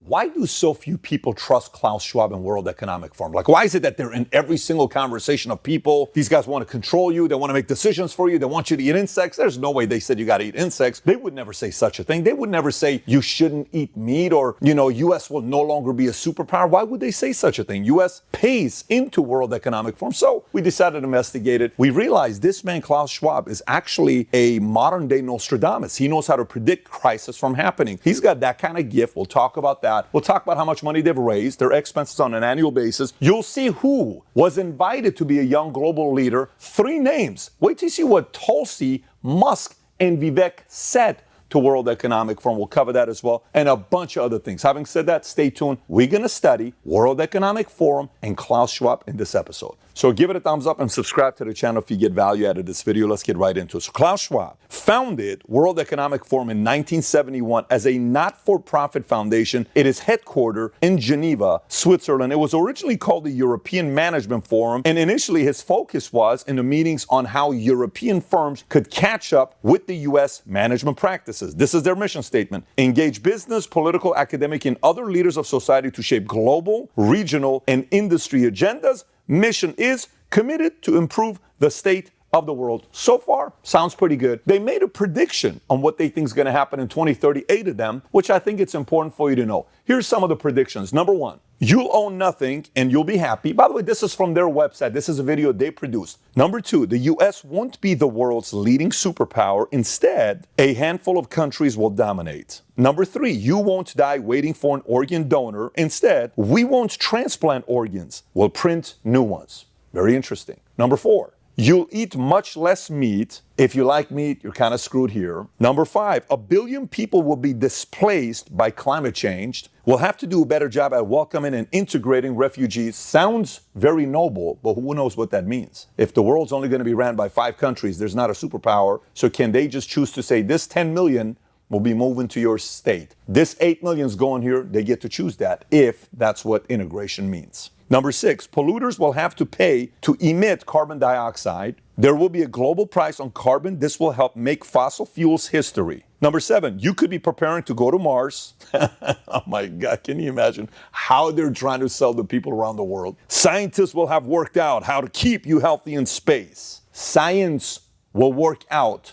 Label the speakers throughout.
Speaker 1: Why do so few people trust Klaus Schwab and World Economic Forum? Like, why is it that they're in every single conversation of people? These guys want to control you. They want to make decisions for you. They want you to eat insects. There's no way they said you got to eat insects. They would never say such a thing. They would never say you shouldn't eat meat or, U.S. will no longer be a superpower. Why would they say such a thing? U.S. pays into World Economic Forum. So we decided to investigate it. We realized this man, Klaus Schwab, is actually a modern day Nostradamus. He knows how to predict crisis from happening. He's got that kind of gift. We'll talk about that. We'll talk about how much money they've raised, their expenses on an annual basis. You'll see who was invited to be a young global leader. 3 names. Wait till you see what Tulsi, Musk, and Vivek said to World Economic Forum. We'll cover that as well, and a bunch of other things. Having said that, stay tuned. We're going to study World Economic Forum and Klaus Schwab in this episode. So give it a thumbs up and subscribe to the channel if you get value out of this video. Let's get right into it. So Klaus Schwab founded World Economic Forum in 1971 as a not-for-profit foundation. It is headquartered in Geneva, Switzerland. It was originally called the European Management Forum, and initially his focus was in the meetings on how European firms could catch up with the U.S. management practices. This is their mission statement: engage business, political, academic, and other leaders of society to shape global, regional, and industry agendas. Mission is committed to improve the state of the world. So far, sounds pretty good. They made a prediction on what they think is going to happen in 2030, 8 of them, which I think it's important for you to know. Here's some of the predictions. Number 1, you'll own nothing and you'll be happy. By the way, this is from their website. This is a video they produced. Number 2, the U.S. won't be the world's leading superpower. Instead, a handful of countries will dominate. Number 3, you won't die waiting for an organ donor. Instead, we won't transplant organs. We'll print new ones. Very interesting. Number 4, you'll eat much less meat. If you like meat, you're kind of screwed here. Number 5, 1 billion people will be displaced by climate change. We'll have to do a better job at welcoming and integrating refugees. Sounds very noble, but who knows what that means? If the world's only going to be ran by 5 countries, there's not a superpower. So can they just choose to say this 10 million will be moving to your state? This 8 million is going here. They get to choose that if that's what integration means. Number 6, polluters will have to pay to emit carbon dioxide. There will be a global price on carbon. This will help make fossil fuels history. Number 7, you could be preparing to go to Mars. Oh my God, can you imagine how they're trying to sell to people around the world? Scientists will have worked out how to keep you healthy in space. Science will work out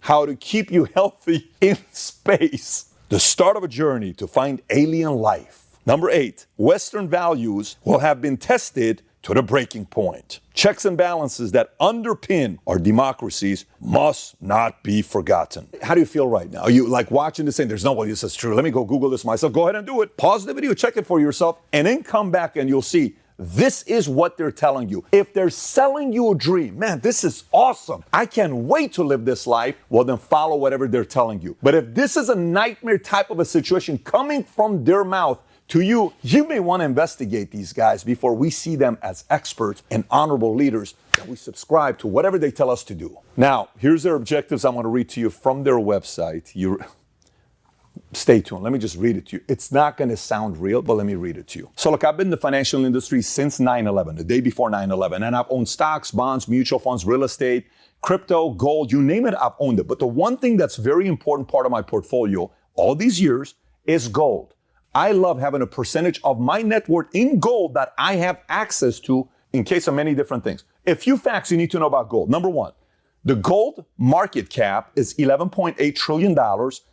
Speaker 1: how to keep you healthy in space. The start of a journey to find alien life. Number 8, Western values will have been tested to the breaking point. Checks and balances that underpin our democracies must not be forgotten. How do you feel right now? Are you like watching this saying, there's no way this is true? Let me go Google this myself. Go ahead and do it. Pause the video, check it for yourself, and then come back and you'll see this is what they're telling you. If they're selling you a dream, man, this is awesome. I can't wait to live this life. Well, then follow whatever they're telling you. But if this is a nightmare type of a situation coming from their mouth to you, you may want to investigate these guys before we see them as experts and honorable leaders that we subscribe to whatever they tell us to do. Now, here's their objectives. I'm going to read to you from their website. Stay tuned. Let me just read it to you. It's not going to sound real, but let me read it to you. So look, I've been in the financial industry since 9/11, the day before 9/11, and I've owned stocks, bonds, mutual funds, real estate, crypto, gold, you name it, I've owned it. But the one thing that's very important part of my portfolio all these years is gold. I love having a percentage of my net worth in gold that I have access to in case of many different things. A few facts you need to know about gold. Number 1, the gold market cap is $11.8 trillion.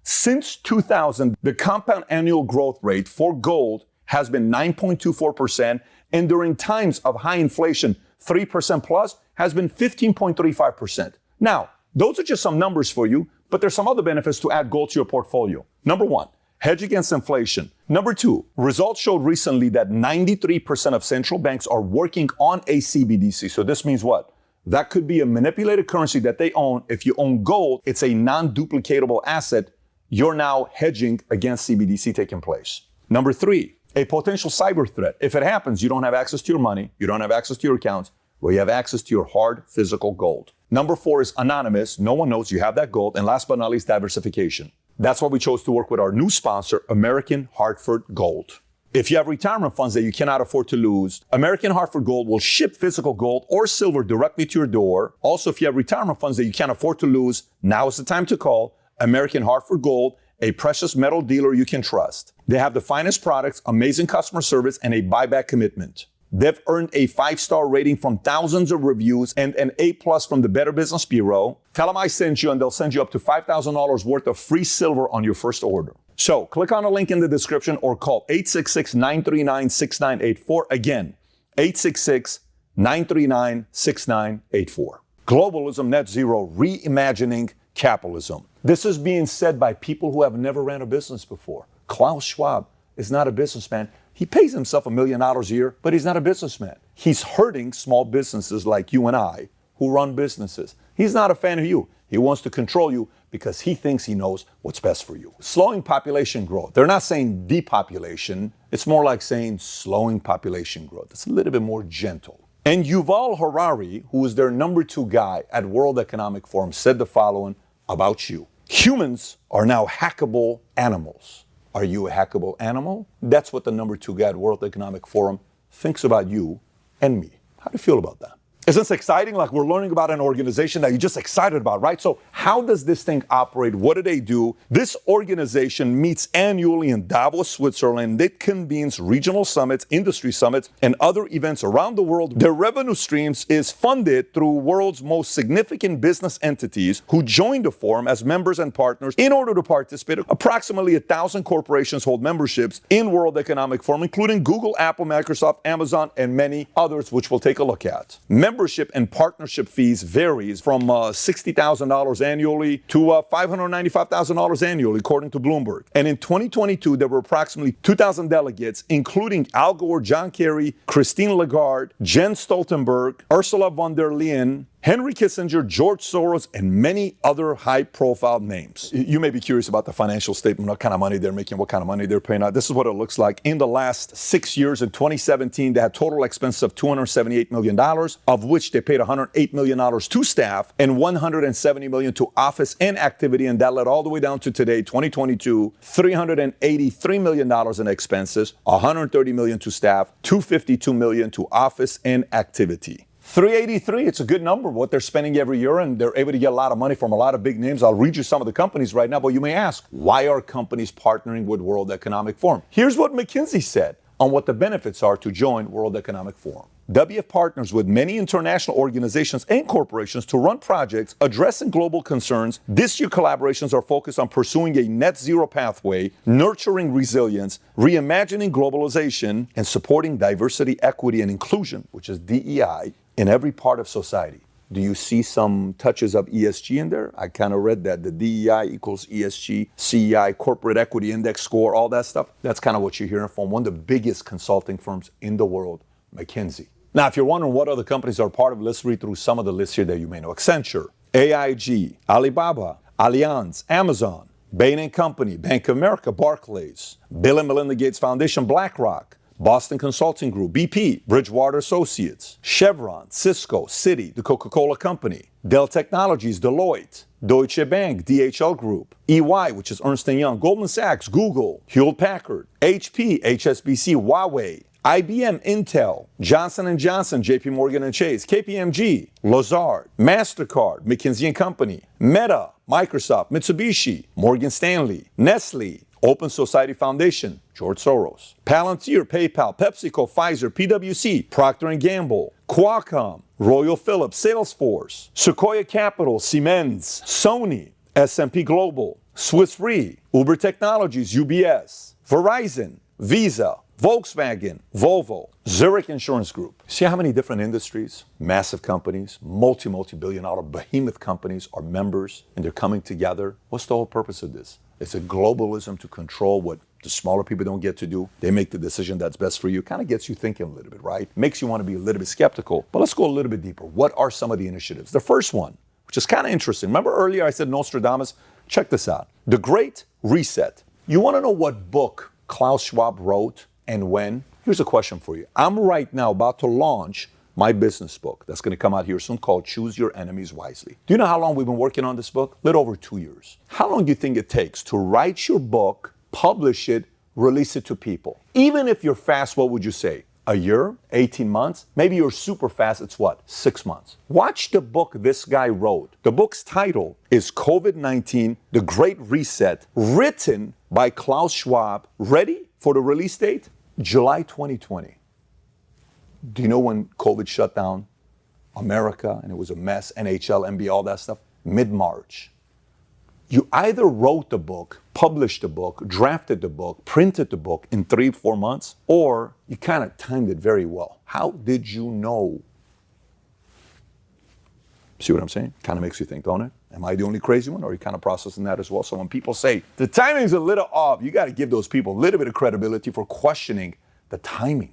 Speaker 1: Since 2000, the compound annual growth rate for gold has been 9.24%, and during times of high inflation, 3% plus, has been 15.35%. Now, those are just some numbers for you, but there's some other benefits to add gold to your portfolio. Number 1, hedge against inflation. Number 2, results showed recently that 93% of central banks are working on a CBDC. So this means what? That could be a manipulated currency that they own. If you own gold, it's a non-duplicatable asset. You're now hedging against CBDC taking place. Number 3, a potential cyber threat. If it happens, you don't have access to your money, you don't have access to your accounts, well, you have access to your hard physical gold. Number 4 is anonymous. No one knows you have that gold. And last but not least, diversification. That's why we chose to work with our new sponsor, American Hartford Gold. If you have retirement funds that you cannot afford to lose, American Hartford Gold will ship physical gold or silver directly to your door. Also, if you have retirement funds that you can't afford to lose, now is the time to call American Hartford Gold a precious metal dealer you can trust. They have the finest products, amazing customer service, and a buyback commitment. They've earned a 5-star rating from thousands of reviews and an A+ from the Better Business Bureau. Tell them I sent you and they'll send you up to $5,000 worth of free silver on your first order. So click on the link in the description or call 866-939-6984. Again, 866-939-6984. Globalism Net Zero, reimagining capitalism. This is being said by people who have never ran a business before. Klaus Schwab is not a businessman. He pays himself $1 million a year, but he's not a businessman. He's hurting small businesses like you and I who run businesses. He's not a fan of you. He wants to control you because he thinks he knows what's best for you. Slowing population growth. They're not saying depopulation. It's more like saying slowing population growth. It's a little bit more gentle. And Yuval Harari, who is their number 2 guy at World Economic Forum, said the following about you. Humans are now hackable animals. Are you a hackable animal? That's what the number 2 guy at World Economic Forum thinks about you and me. How do you feel about that? Isn't this exciting? Like we're learning about an organization that you're just excited about, right? So how does this thing operate? What do they do? This organization meets annually in Davos, Switzerland. It convenes regional summits, industry summits, and other events around the world. Their revenue streams is funded through world's most significant business entities who join the forum as members and partners in order to participate. Approximately 1,000 corporations hold memberships in World Economic Forum, including Google, Apple, Microsoft, Amazon, and many others, which we'll take a look at. Membership and partnership fees varies from $60,000 annually to $595,000 annually, according to Bloomberg. And in 2022, there were approximately 2,000 delegates, including Al Gore, John Kerry, Christine Lagarde, Jens Stoltenberg, Ursula von der Leyen, Henry Kissinger, George Soros, and many other high-profile names. You may be curious about the financial statement, what kind of money they're making, what kind of money they're paying out. This is what it looks like. In the last 6 years, in 2017, they had total expenses of $278 million, of which they paid $108 million to staff and $170 million to office and activity, and that led all the way down to today, 2022, $383 million in expenses, $130 million to staff, $252 million to office and activity. 383, it's a good number, what they're spending every year, and they're able to get a lot of money from a lot of big names. I'll read you some of the companies right now, but you may ask, why are companies partnering with World Economic Forum? Here's what McKinsey said on what the benefits are to join World Economic Forum. WEF partners with many international organizations and corporations to run projects addressing global concerns. This year, collaborations are focused on pursuing a net zero pathway, nurturing resilience, reimagining globalization, and supporting diversity, equity, and inclusion, which is DEI, in every part of society. Do you see some touches of ESG in there? I kind of read that. The DEI equals ESG, CEI, Corporate Equity Index score, all that stuff. That's kind of what you're hearing from one of the biggest consulting firms in the world, McKinsey. Now, if you're wondering what other companies are part of, let's read through some of the lists here that you may know. Accenture, AIG, Alibaba, Allianz, Amazon, Bain & Company, Bank of America, Barclays, Bill and Melinda Gates Foundation, BlackRock, Boston Consulting Group, BP, Bridgewater Associates, Chevron, Cisco, Citi, the Coca-Cola Company, Dell Technologies, Deloitte, Deutsche Bank, DHL Group, EY, which is Ernst & Young, Goldman Sachs, Google, Hewlett-Packard, HP, HSBC, Huawei, IBM, Intel, Johnson & Johnson, JP Morgan & Chase, KPMG, Lazard, MasterCard, McKinsey & Company, Meta, Microsoft, Mitsubishi, Morgan Stanley, Nestle, Open Society Foundation, George Soros, Palantir, PayPal, PepsiCo, Pfizer, PwC, Procter & Gamble, Qualcomm, Royal Philips, Salesforce, Sequoia Capital, Siemens, Sony, S&P Global, Swiss Re, Uber Technologies, UBS, Verizon, Visa, Volkswagen, Volvo, Zurich Insurance Group. See how many different industries, massive companies, multi-billion dollar behemoth companies are members and they're coming together? What's the whole purpose of this? It's a globalism to control what the smaller people don't get to do. They make the decision that's best for you. Kind of gets you thinking a little bit, right? Makes you want to be a little bit skeptical. But let's go a little bit deeper. What are some of the initiatives? The first one, which is kind of interesting. Remember earlier I said Nostradamus? Check this out. The Great Reset. You want to know what book Klaus Schwab wrote and when? Here's a question for you. I'm right now about to launch my business book that's going to come out here soon called Choose Your Enemies Wisely. Do you know how long we've been working on this book? A little over 2 years. How long do you think it takes to write your book, publish it, release it to people? Even if you're fast, what would you say? A year, 18 months. Maybe you're super fast, it's what? 6 months. Watch the book this guy wrote. The book's title is COVID-19, The Great Reset, written by Klaus Schwab. Ready for the release date? July 2020. Do you know when COVID shut down America and it was a mess, NHL, NBA, all that stuff? Mid-March. You either wrote the book, published the book, drafted the book, printed the book in 3-4 months, or you kind of timed it very well. How did you know? See what I'm saying? Kind of makes you think, don't it? Am I the only crazy one, or are you kind of processing that as well? So when people say the timing's a little off, you got to give those people a little bit of credibility for questioning the timing.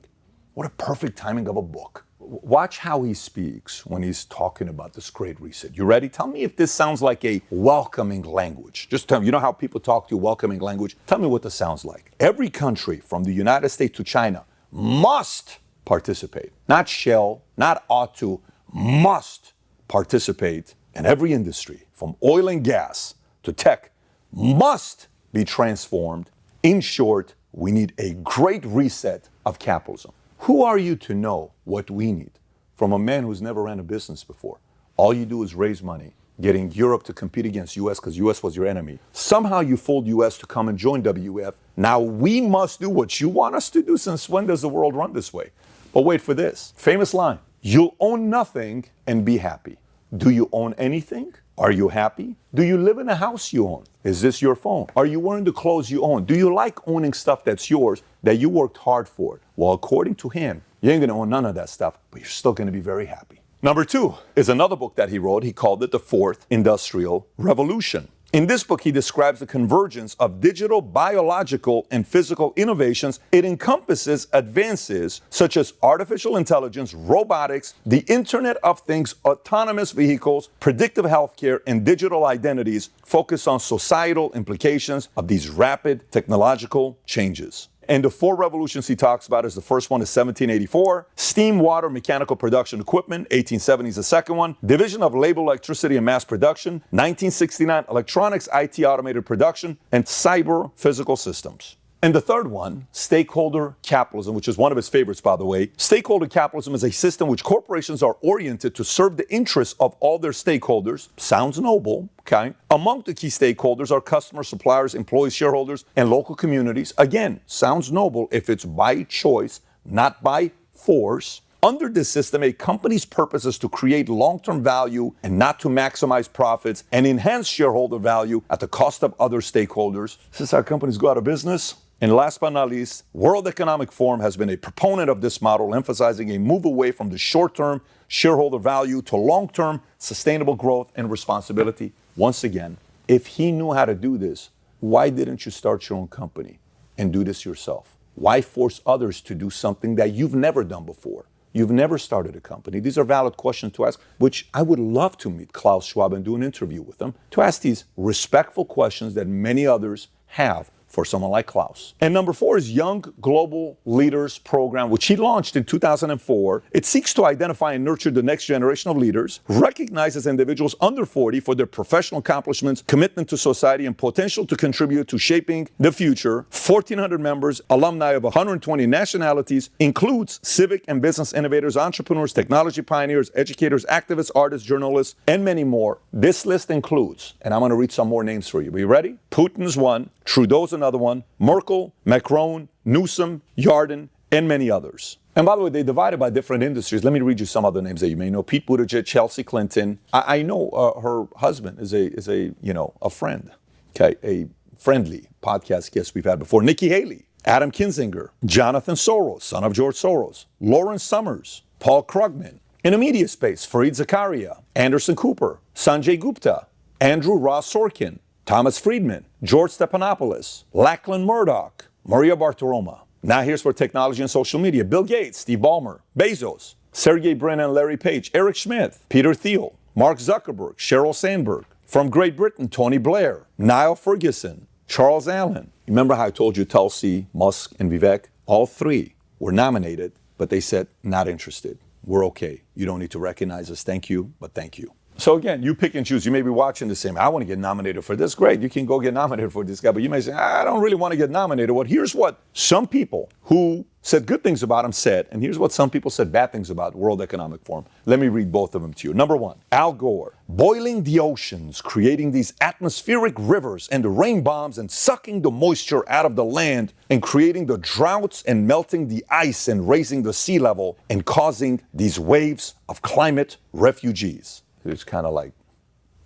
Speaker 1: What a perfect timing of a book. Watch how he speaks when he's talking about this great reset. You ready? Tell me if this sounds like a welcoming language. Just tell me, you know how people talk to you, welcoming language? Tell me what this sounds like. Every country from the United States to China must participate. Not shall, not ought to, must participate in every industry, from oil and gas to tech, must be transformed. In short, we need a great reset of capitalism. Who are you to know what we need from a man who's never ran a business before? All you do is raise money, getting Europe to compete against US because US was your enemy. Somehow you fooled US to come and join WEF. Now we must do what you want us to do. Since when does the world run this way? But wait for this. Famous line. You'll own nothing and be happy. Do you own anything? Are you happy? Do you live in a house you own? Is this your phone? Are you wearing the clothes you own? Do you like owning stuff that's yours, that you worked hard for? Well, according to him, you ain't gonna own none of that stuff, but you're still gonna be very happy. Number 2 is another book that he wrote. He called it The Fourth Industrial Revolution. In this book, he describes the convergence of digital, biological, and physical innovations. It encompasses advances such as artificial intelligence, robotics, the Internet of Things, autonomous vehicles, predictive healthcare, and digital identities, focused on societal implications of these rapid technological changes. And the 4 revolutions he talks about is the first one is 1784, steam, water, mechanical production equipment, 1870 is the second one, division of labor, electricity, and mass production, 1969, electronics, IT, automated production, and cyber physical systems. And the third one, stakeholder capitalism, which is one of his favorites, by the way. Stakeholder capitalism is a system which corporations are oriented to serve the interests of all their stakeholders. Sounds noble, okay? Among the key stakeholders are customers, suppliers, employees, shareholders, and local communities. Again, sounds noble if it's by choice, not by force. Under this system, a company's purpose is to create long-term value and not to maximize profits and enhance shareholder value at the cost of other stakeholders. This is how companies go out of business. And last but not least, World Economic Forum has been a proponent of this model, emphasizing a move away from the short-term shareholder value to long-term sustainable growth and responsibility. Once again, if he knew how to do this, why didn't you start your own company and do this yourself? Why force others to do something that you've never done before? You've never started a company. These are valid questions to ask, which I would love to meet Klaus Schwab and do an interview with him, to ask these respectful questions that many others have for someone like Klaus. And number 4 is Young Global Leaders Program, which he launched in 2004. It seeks to identify and nurture the next generation of leaders, recognizes individuals under 40 for their professional accomplishments, commitment to society, and potential to contribute to shaping the future. 1,400 members, alumni of 120 nationalities, includes civic and business innovators, entrepreneurs, technology pioneers, educators, activists, artists, journalists, and many more. This list includes, and I'm going to read some more names for you. Are you ready? Putin's one, Trudeau's another one, Merkel, Macron, Newsom, Yarden, and many others. And by the way, they divided by different industries. Let me read you some other names that you may know. Pete Buttigieg, Chelsea Clinton. I know her husband is a friend, okay, a friendly podcast guest we've had before. Nikki Haley, Adam Kinzinger, Jonathan Soros, son of George Soros, Lawrence Summers, Paul Krugman. In the media space, Fareed Zakaria, Anderson Cooper, Sanjay Gupta, Andrew Ross Sorkin, Thomas Friedman, George Stephanopoulos, Lachlan Murdoch, Maria Bartiromo. Now here's for technology and social media. Bill Gates, Steve Ballmer, Bezos, Sergey Brin and Larry Page, Eric Schmidt, Peter Thiel, Mark Zuckerberg, Sheryl Sandberg. From Great Britain, Tony Blair, Niall Ferguson, Charles Allen. Remember how I told you Tulsi, Musk, and Vivek? All 3 were nominated, but they said, not interested. We're okay. You don't need to recognize us. Thank you, but thank you. So again, you pick and choose. You may be watching the same. I want to get nominated for this. Great, you can go get nominated for this guy. But you may say, I don't really want to get nominated. Well, here's what some people who said good things about him said, and here's what some people said bad things about World Economic Forum. Let me read both of them to you. Number one, Al Gore, boiling the oceans, creating these atmospheric rivers and the rain bombs and sucking the moisture out of the land and creating the droughts and melting the ice and raising the sea level and causing these waves of climate refugees. It's kind of like,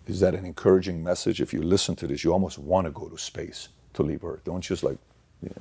Speaker 1: is that an encouraging message? If you listen to this, you almost want to go to space to leave Earth. Don't just like,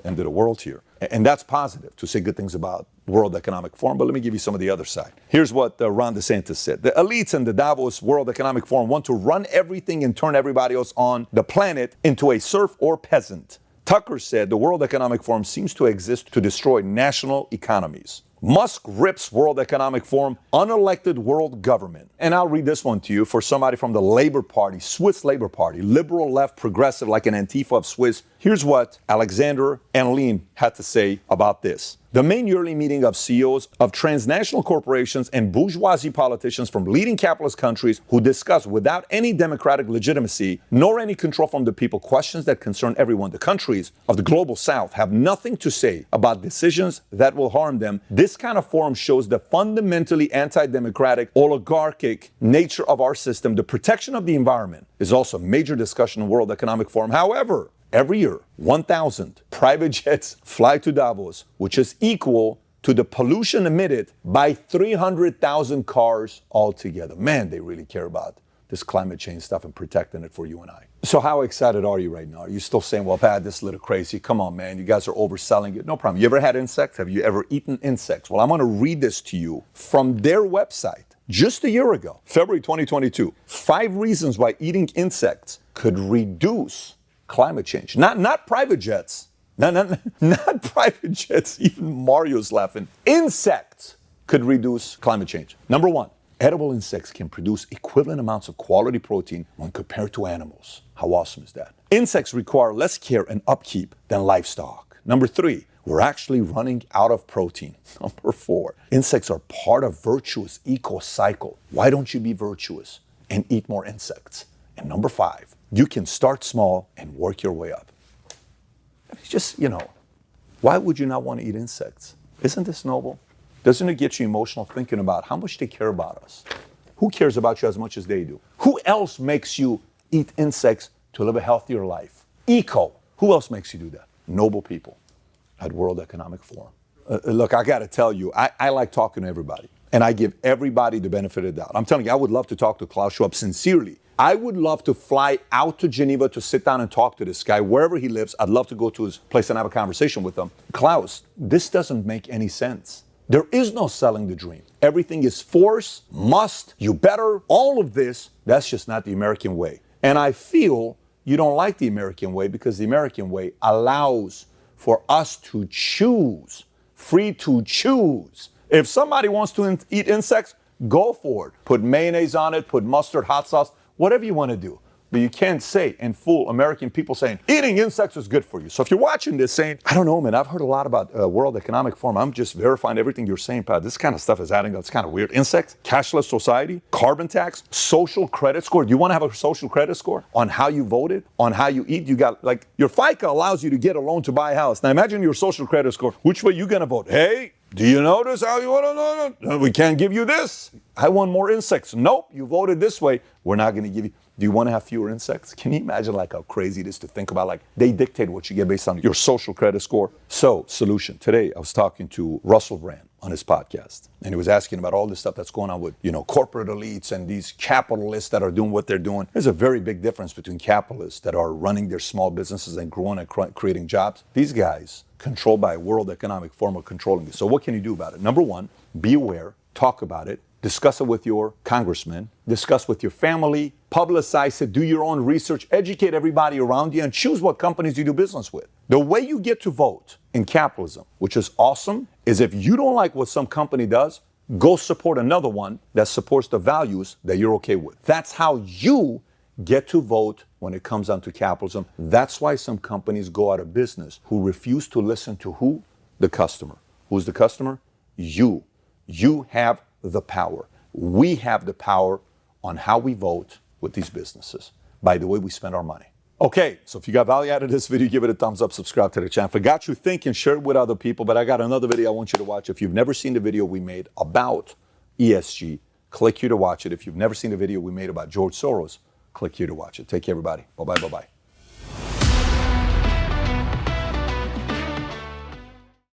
Speaker 1: end of the world here. And that's positive to say good things about World Economic Forum. But let me give you some of the other side. Here's what Ron DeSantis said. The elites in the Davos World Economic Forum want to run everything and turn everybody else on the planet into a serf or peasant. Tucker said the World Economic Forum seems to exist to destroy national economies. Musk rips World Economic Forum, unelected world government. And I'll read this one to you for somebody from the Labour Party, Swiss Labour Party, liberal, left, progressive, like an Antifa of Swiss. Here's what Alexander Anlin had to say about this. The main yearly meeting of CEOs of transnational corporations and bourgeoisie politicians from leading capitalist countries who discuss without any democratic legitimacy nor any control from the people questions that concern everyone. The countries of the global south have nothing to say about decisions that will harm them. This kind of forum shows the fundamentally anti-democratic, oligarchic nature of our system. The protection of the environment is also a major discussion in the World Economic Forum. However, every year, 1,000 private jets fly to Davos, which is equal to the pollution emitted by 300,000 cars altogether. Man, they really care about this climate change stuff and protecting it for you and I. So how excited are you right now? Are you still saying, well, Pat, this is a little crazy. Come on, man. You guys are overselling it. No problem. You ever had insects? Have you ever eaten insects? Well, I'm going to read this to you from their website just a year ago, February 2022. 5 reasons why eating insects could reduce climate change. Not private jets. Not private jets. Even Mario's laughing. Insects could reduce climate change. Number 1, edible insects can produce equivalent amounts of quality protein when compared to animals. How awesome is that? Insects require less care and upkeep than livestock. Number 3, we're actually running out of protein. Number 4, insects are part of virtuous eco-cycle. Why don't you be virtuous and eat more insects? And number 5, you can start small and work your way up. It's just, why would you not want to eat insects? Isn't this noble? Doesn't it get you emotional thinking about how much they care about us? Who cares about you as much as they do? Who else makes you eat insects to live a healthier life? Eco. Who else makes you do that? Noble people at World Economic Forum. Look, I got to tell you, I like talking to everybody. And I give everybody the benefit of the doubt. I'm telling you, I would love to talk to Klaus Schwab sincerely. I would love to fly out to Geneva to sit down and talk to this guy, wherever he lives. I'd love to go to his place and have a conversation with him. Klaus, this doesn't make any sense. There is no selling the dream. Everything is force, must, you better, all of this. That's just not the American way. And I feel you don't like the American way because the American way allows for us to choose, free to choose. If somebody wants to eat insects, go for it. Put mayonnaise on it, put mustard, hot sauce, whatever you want to do. But you can't say and fool American people saying, eating insects is good for you. So if you're watching this saying, I don't know, man, I've heard a lot about World Economic Forum. I'm just verifying everything you're saying, Pat. This kind of stuff is adding up. It's kind of weird. Insects, cashless society, carbon tax, social credit score. Do you want to have a social credit score on how you voted, on how you eat? You got, like, your FICA allows you to get a loan to buy a house. Now imagine your social credit score. Which way you going to vote? Hey, do you notice how you want to know? No, we can't give you this. I want more insects. Nope, you voted this way. We're not going to give you. Do you want to have fewer insects? Can you imagine like how crazy it is to think about, like, they dictate what you get based on your social credit score? So, solution. Today, I was talking to Russell Brand on his podcast, and he was asking about all this stuff that's going on with, corporate elites and these capitalists that are doing what they're doing. There's a very big difference between capitalists that are running their small businesses and growing and creating jobs. These guys, controlled by World Economic Forum, are controlling this. So what can you do about it? Number 1, be aware, talk about it, discuss it with your congressman, discuss with your family, publicize it, do your own research, educate everybody around you, and choose what companies you do business with. The way you get to vote in capitalism, which is awesome, is if you don't like what some company does, go support another one that supports the values that you're okay with. That's how you get to vote when it comes down to capitalism. That's why some companies go out of business who refuse to listen to who? The customer. Who's the customer? You. You have the power. We have the power on how we vote with these businesses by the way we spend our money. Okay, so if you got value out of this video, give it a thumbs up, subscribe to the channel. If it got you thinking, share it with other people. But I got another video I want you to watch. If you've never seen the video we made about ESG, click here to watch it. If you've never seen the video we made about George Soros, click here to watch it. Take care, everybody. Bye-bye, bye-bye.